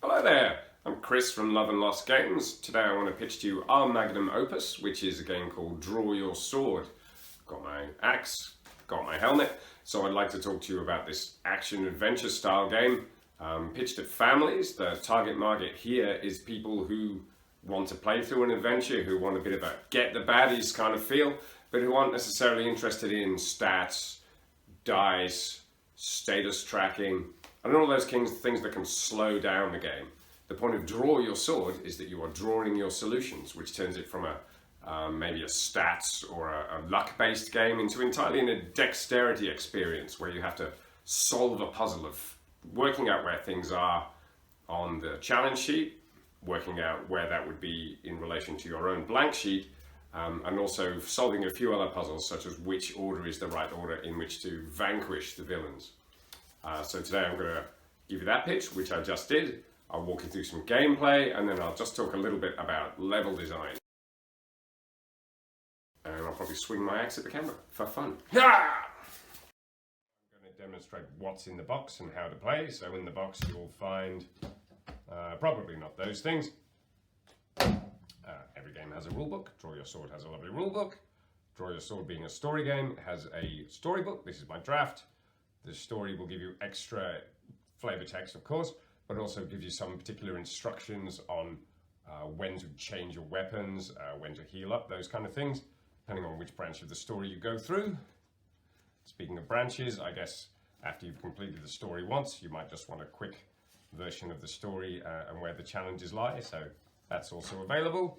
Hello there, I'm Chris from Love and Lost Games. Today I want to pitch to you our magnum opus, which is a game called Draw Your Sword. Got my axe, got my helmet, so I'd like to talk to you about this action-adventure style game pitched at families. The target market here is people who want to play through an adventure, who want a bit of a get the baddies kind of feel, but who aren't necessarily interested in stats, dice, status tracking, and all those things that can slow down the game. The point of Draw Your Sword is that you are drawing your solutions, which turns it from maybe a stats or a luck-based game into entirely in a dexterity experience where you have to solve a puzzle of working out where things are on the challenge sheet, working out where that would be in relation to your own blank sheet, and also solving a few other puzzles, such as which order is the right order in which to vanquish the villains. So today I'm going to give you that pitch, which I just did. I'll walk you through some gameplay, and then I'll just talk a little bit about level design. And I'll probably swing my axe at the camera for fun. Yeah! I'm going to demonstrate what's in the box and how to play. So in the box you'll find probably not those things. Every game has a rule book. Draw Your Sword has a lovely rule book. Draw Your Sword being a story game has a storybook. This is my draft. The story will give you extra flavor text, of course, but also give you some particular instructions on when to change your weapons, when to heal up, those kind of things, depending on which branch of the story you go through. Speaking of branches, I guess after you've completed the story once, you might just want a quick version of the story and where the challenges lie, so that's also available.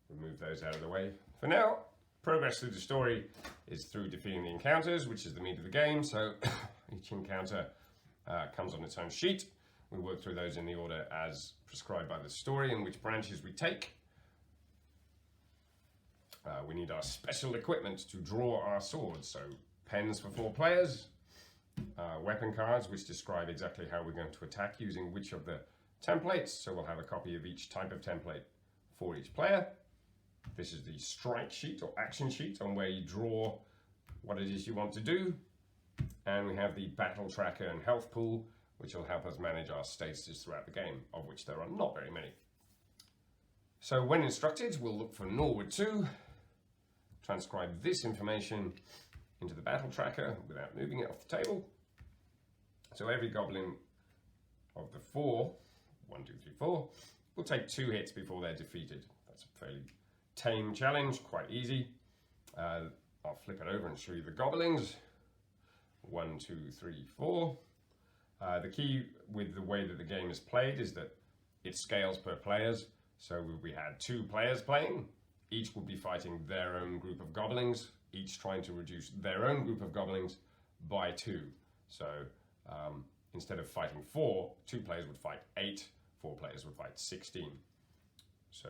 Remove those out of the way for now. Progress through the story is through defeating the encounters, which is the meat of the game. So each encounter comes on its own sheet. We work through those in the order as prescribed by the story and which branches we take. We need our special equipment to draw our swords. So pens for 4 players, weapon cards which describe exactly how we're going to attack using which of the templates. So we'll have a copy of each type of template for each player. This is the strike sheet or action sheet on where you draw what it is you want to do. And we have the battle tracker and health pool, which will help us manage our statuses throughout the game, of which there are not very many. So when instructed, we'll look for Norwood 2, transcribe this information into the battle tracker without moving it off the table. So every goblin of the 4, 1, 2, 3, 4, will take 2 hits before they're defeated. That's a fairly tame challenge, quite easy. I'll flip it over and show you the goblins. 1, 2, 3, 4. The key with the way that the game is played is that it scales per players. So if we had 2 players playing, each would be fighting their own group of goblins, each trying to reduce their own group of goblins by 2. So instead of fighting 4, 2 players would fight 8, 4 players would fight 16. So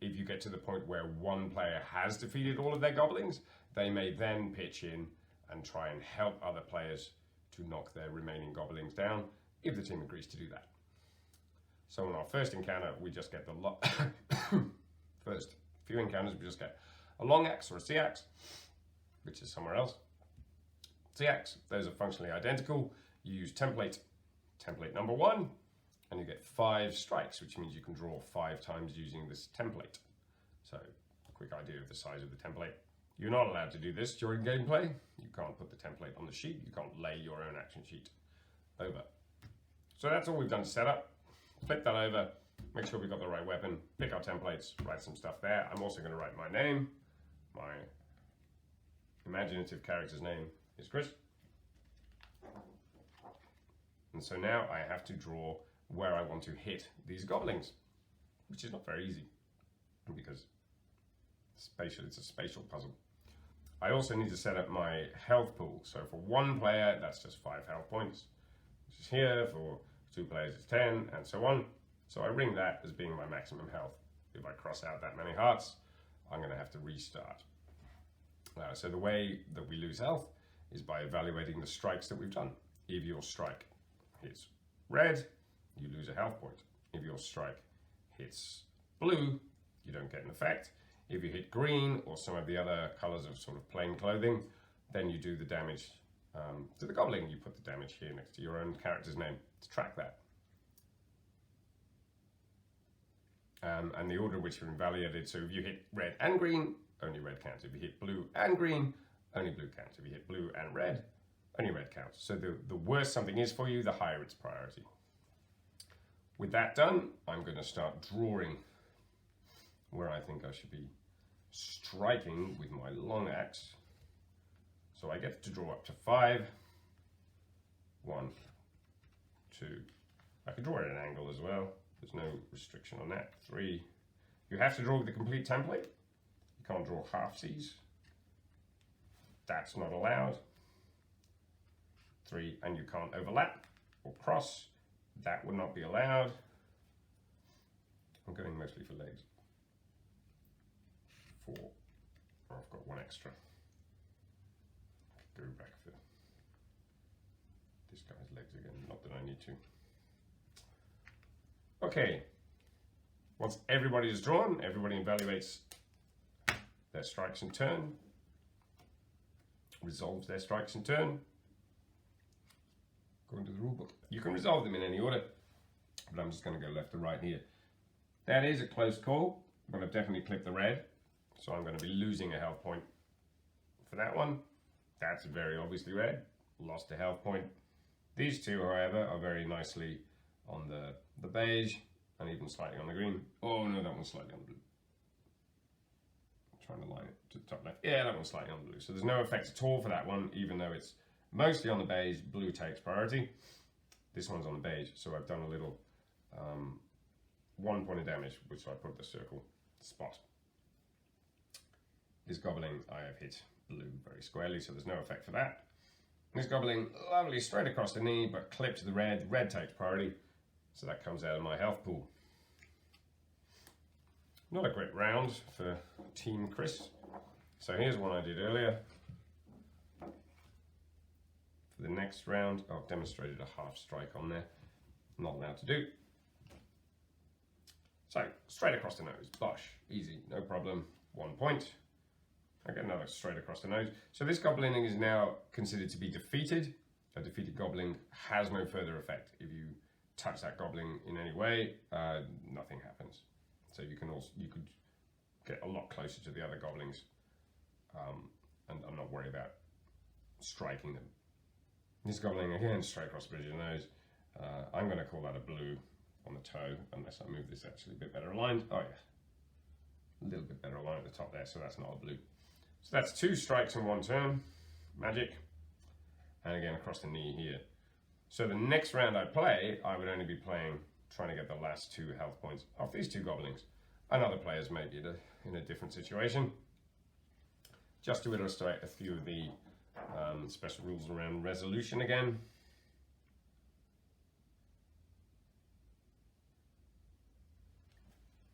if you get to the point where one player has defeated all of their goblins, they may then pitch in and try and help other players to knock their remaining goblins down, if the team agrees to do that. So in our first encounter, we just get the first few encounters, we just get a long axe or a sea axe, which is somewhere else. Sea axe, those are functionally identical. You use template number 1, and you get 5 strikes, which means you can draw 5 times using this template. So, a quick idea of the size of the template. You're not allowed to do this during gameplay. You can't put the template on the sheet. You can't lay your own action sheet over. So that's all we've done to set up. Flip that over, make sure we've got the right weapon, pick our templates, write some stuff there. I'm also going to write my name. My imaginative character's name is Chris. And so now I have to draw where I want to hit these goblins, which is not very easy because it's a spatial puzzle. I also need to set up my health pool. So for 1 player, that's just 5 health points, which is here. For 2 players, it's 10, and so on. So I ring that as being my maximum health. If I cross out that many hearts, I'm going to have to restart. So the way that we lose health is by evaluating the strikes that we've done. If your strike hits red, you lose a health point. If your strike hits blue, you don't get an effect. If you hit green or some of the other colors of sort of plain clothing, then you do the damage to the goblin. You put the damage here next to your own character's name to track that. and the order in which you're invalidated. So if you hit red and green, only red counts. If you hit blue and green, only blue counts. If you hit blue and red, only red counts. So the worse something is for you, the higher its priority. With that done, I'm going to start drawing where I think I should be striking with my long axe. So I get to draw up to 5. 1, 2. I can draw it at an angle as well. There's no restriction on that. 3. You have to draw the complete template. You can't draw halfsies. That's not allowed. 3, and you can't overlap or cross. That would not be allowed. I'm going mostly for legs. 4. Oh, I've got 1 extra. Go back for this guy's legs again, not that I need to. Okay, once everybody is drawn, everybody evaluates their strikes in turn, resolves their strikes in turn. According to the rule book, you can resolve them in any order, but I'm just going to go left to right here. That is a close call, but I've definitely clipped the red, so I'm going to be losing a health point for that one. That's very obviously red, lost a health point. These two, however, are very nicely on the beige and even slightly on the green. Oh no, that one's slightly on the blue. I'm trying to line it to the top left. Yeah, that one's slightly on the blue. So there's no effect at all for that one, even though it's mostly on the beige. Blue takes priority. This one's on the beige, so I've done a little 1 point of damage, which I put the circle spot. This goblin I have hit blue very squarely, so there's no effect for that. This goblin, lovely, straight across the knee, but clipped the red. Red takes priority, so that comes out of my health pool. Not a great round for Team Chris. So here's one I did earlier. For the next round, I've demonstrated a half strike on there. Not allowed to do. So, straight across the nose, bosh, easy, no problem, 1 point. I get another straight across the nose. So this goblin is now considered to be defeated. A defeated goblin has no further effect. If you touch that goblin in any way, nothing happens. So you could get a lot closer to the other goblins, and I'm not worried about striking them. This goblin again, straight across the bridge of the nose. I'm going to call that a blue on the toe, unless I move this actually a bit better aligned. Oh yeah, a little bit better aligned at the top there, so that's not a blue. So that's 2 strikes in 1 turn, magic, and again across the knee here. So the next round I play, I would only be trying to get the last 2 health points off these 2 goblins. And other players may be in a different situation. Just to illustrate a few of the special rules around resolution again.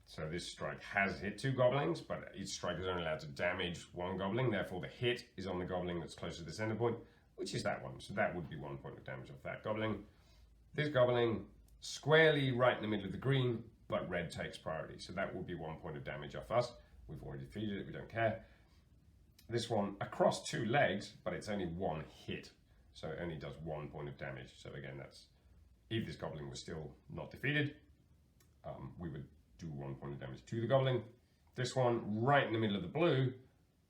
So this strike has hit 2 goblins, but each strike is only allowed to damage 1 goblin. Therefore, the hit is on the goblin that's closer to the center point, which is that one. So that would be 1 point of damage off that goblin. This goblin squarely right in the middle of the green, but red takes priority. So that would be 1 point of damage off us. We've already defeated it, we don't care. This one across 2 legs, but it's only 1 hit. So it only does 1 point of damage. So again, that's if this goblin was still not defeated, we would do 1 point of damage to the goblin. This one right in the middle of the blue,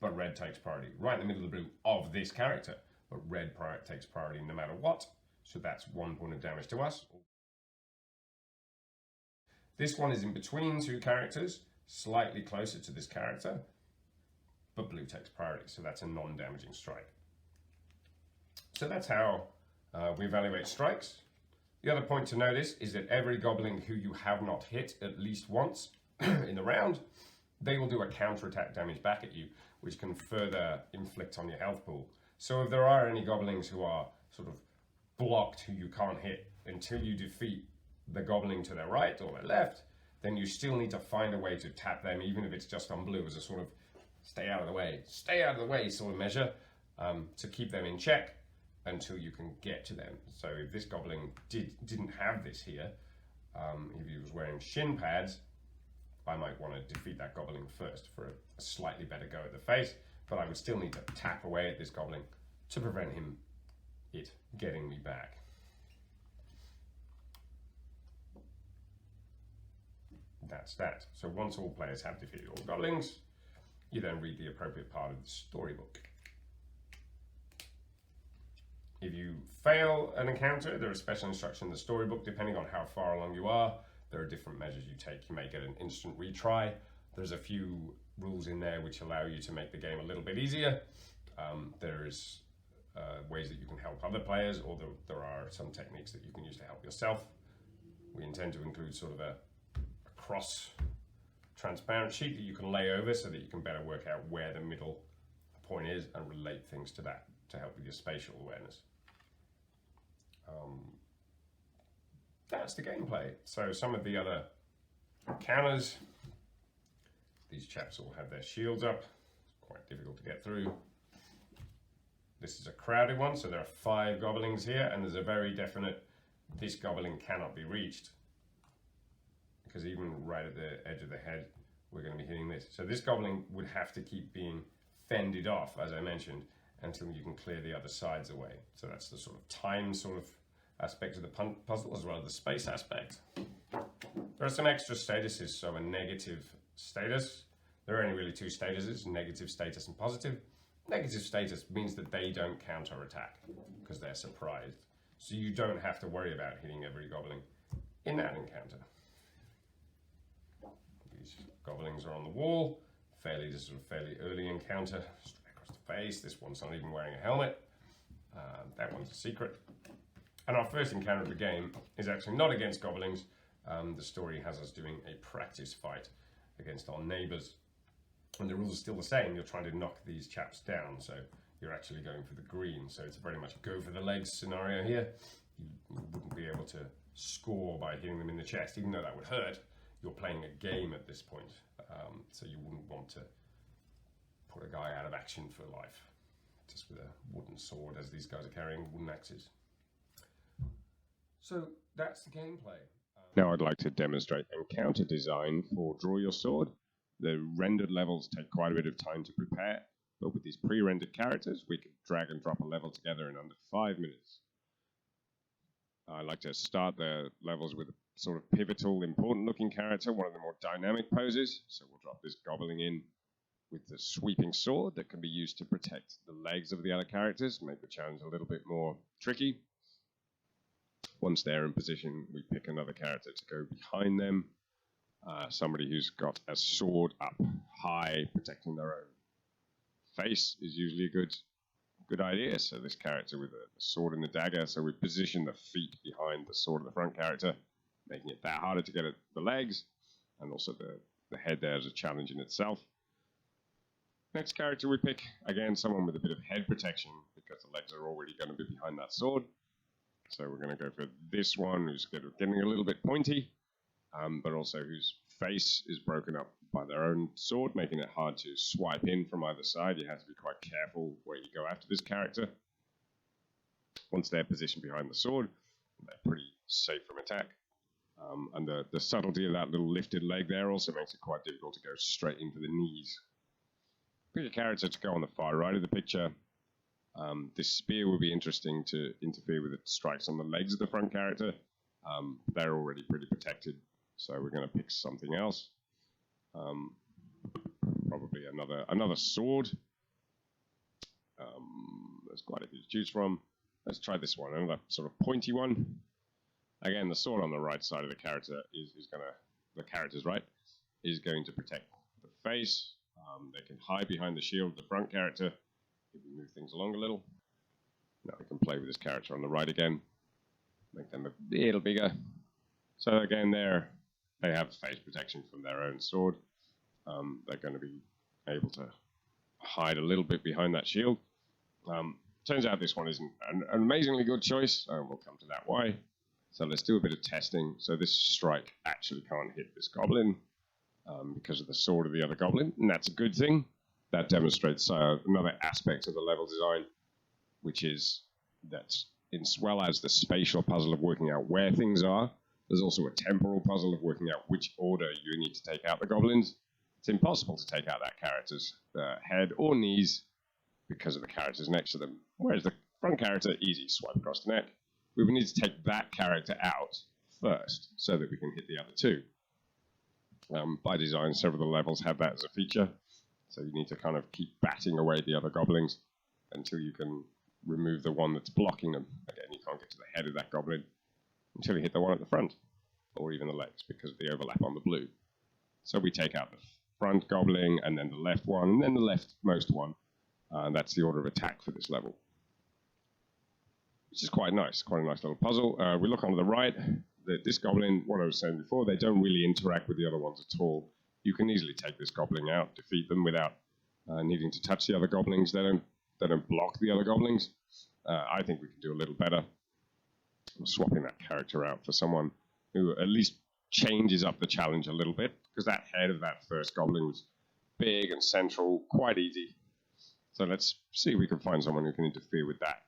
but red takes priority. Right in the middle of the blue of this character, but red takes priority no matter what. So that's 1 point of damage to us. This one is in between 2 characters, slightly closer to this character, but blue takes priority. So that's a non-damaging strike. So that's how we evaluate strikes. The other point to notice is that every goblin who you have not hit at least once in the round, they will do a counterattack damage back at you, which can further inflict on your health pool. So if there are any goblins who are sort of blocked, who you can't hit until you defeat the goblin to their right or their left, then you still need to find a way to tap them, even if it's just on blue, as a sort of stay out of the way sort of measure, to keep them in check until you can get to them. So if this goblin didn't have this here, if he was wearing shin pads, I might want to defeat that goblin first for a slightly better go at the face, but I would still need to tap away at this goblin to prevent it getting me back. that's that. So once all players have defeated all goblins, you then read the appropriate part of the storybook. If you fail an encounter, there are special instructions in the storybook. Depending on how far along you are, there are different measures you take. You may get an instant retry. There's a few rules in there which allow you to make the game a little bit easier. There's ways that you can help other players, or there are some techniques that you can use to help yourself. We intend to include sort of a cross transparent sheet that you can lay over so that you can better work out where the middle point is and relate things to that to help with your spatial awareness. That's the gameplay. So some of the other counters, these chaps all have their shields up. It's quite difficult to get through. This is a crowded one, so there are 5 goblins here, and there's a very definite, this goblin cannot be reached. Because even right at the edge of the head, we're going to be hitting this. So this goblin would have to keep being fended off, as I mentioned, until you can clear the other sides away. So that's the sort of time sort of aspect of the puzzle, as well as the space aspect. There are some extra statuses, so a negative status. There are only really 2 statuses, negative status and positive. Negative status means that they don't counter-attack because they're surprised. So you don't have to worry about hitting every goblin in that encounter. These goblins are on the wall. This is a fairly early encounter. Straight across the face. This one's not even wearing a helmet. That one's a secret. And our first encounter of the game is actually not against goblins. The story has us doing a practice fight against our neighbours. And the rules are still the same. You're trying to knock these chaps down, so you're actually going for the green. So it's very much a go for the legs scenario here. You wouldn't be able to score by hitting them in the chest, even though that would hurt. You're playing a game at this point, so you wouldn't want to put a guy out of action for life, just with a wooden sword, as these guys are carrying wooden axes. So that's the gameplay. Now I'd like to demonstrate encounter design for Draw Your Sword. The rendered levels take quite a bit of time to prepare, but with these pre-rendered characters, we can drag and drop a level together in under 5 minutes. I like to start the levels with a sort of pivotal, important-looking character, one of the more dynamic poses. So we'll drop this goblin in with the sweeping sword that can be used to protect the legs of the other characters, make the challenge a little bit more tricky. Once they're in position, we pick another character to go behind them. Somebody who's got a sword up high, protecting their own face is usually a good idea. So this character with a sword and the dagger, so we position the feet behind the sword of the front character, making it that harder to get at the legs, and also the head there is a challenge in itself. Next character we pick, again, someone with a bit of head protection, because the legs are already going to be behind that sword. So we're going to go for this one, who's getting a little bit pointy, but also whose face is broken up by their own sword, making it hard to swipe in from either side. You have to be quite careful where you go after this character. Once they're positioned behind the sword, they're pretty safe from attack. And the subtlety of that little lifted leg there also makes it quite difficult to go straight into the knees. Pick a character to go on the far right of the picture. This spear will be interesting to interfere with the strikes on the legs of the front character. They're already pretty protected, so we're going to pick something else. Probably another sword. There's quite a few to choose from. Let's try this one, another sort of pointy one. Again, the sword on the right side of the character the character's right, is going to protect the face. They can hide behind the shield of the front character. If we move things along a little. Now we can play with this character on the right again. Make them a little bigger. So again, they have face protection from their own sword. They're going to be able to hide a little bit behind that shield. Turns out this one isn't an amazingly good choice. We'll come to that why. So let's do a bit of testing. So this strike actually can't hit this goblin because of the sword of the other goblin, and that's a good thing. That demonstrates another aspect of the level design, which is that as well as the spatial puzzle of working out where things are, there's also a temporal puzzle of working out which order you need to take out the goblins. It's impossible to take out that character's head or knees because of the characters next to them. Whereas the front character, easy, swipe across the neck. We would need to take that character out first so that we can hit the other two. By design, several of the levels have that as a feature. So you need to kind of keep batting away the other goblins until you can remove the one that's blocking them. Again, you can't get to the head of that goblin until you hit the one at the front, or even the legs, because of the overlap on the blue. So we take out the front goblin, and then the left one, and then the leftmost one. And that's the order of attack for this level, which is quite nice. Quite a nice little puzzle. We look on the right. This goblin, what I was saying before, they don't really interact with the other ones at all. You can easily take this goblin out, defeat them without needing to touch the other goblins. They don't block the other goblins. I think we can do a little better. I'm swapping that character out for someone who at least changes up the challenge a little bit, because that head of that first goblin was big and central, quite easy. So let's see if we can find someone who can interfere with that.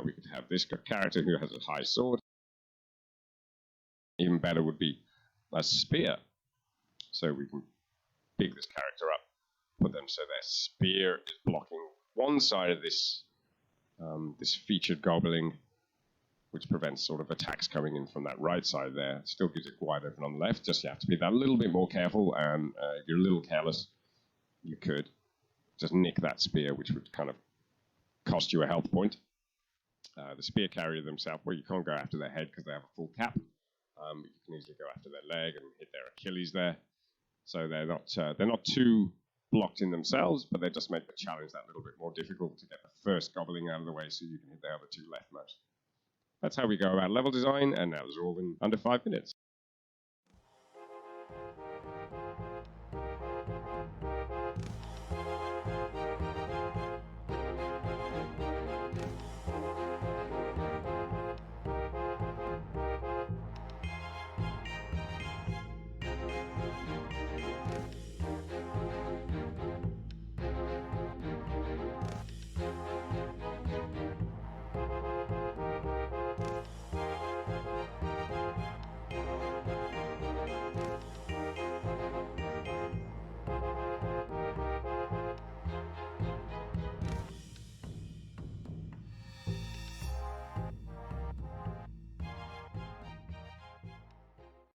We could have this character who has a high sword. Even better would be a spear. So we can pick this character up, put them so their spear is blocking one side of this this featured goblin, which prevents sort of attacks coming in from that right side there. Still gives it wide open on the left, just you have to be that little bit more careful, and if you're a little careless, you could just nick that spear, which would kind of cost you a health point. The spear carrier themselves, well, you can't go after their head because they have a full cap. You can easily go after their leg and hit their Achilles there. So they're not too blocked in themselves, but they just make the challenge that little bit more difficult to get the first goblin out of the way so you can hit the other two leftmost. That's how we go about level design, and that was all in under 5 minutes.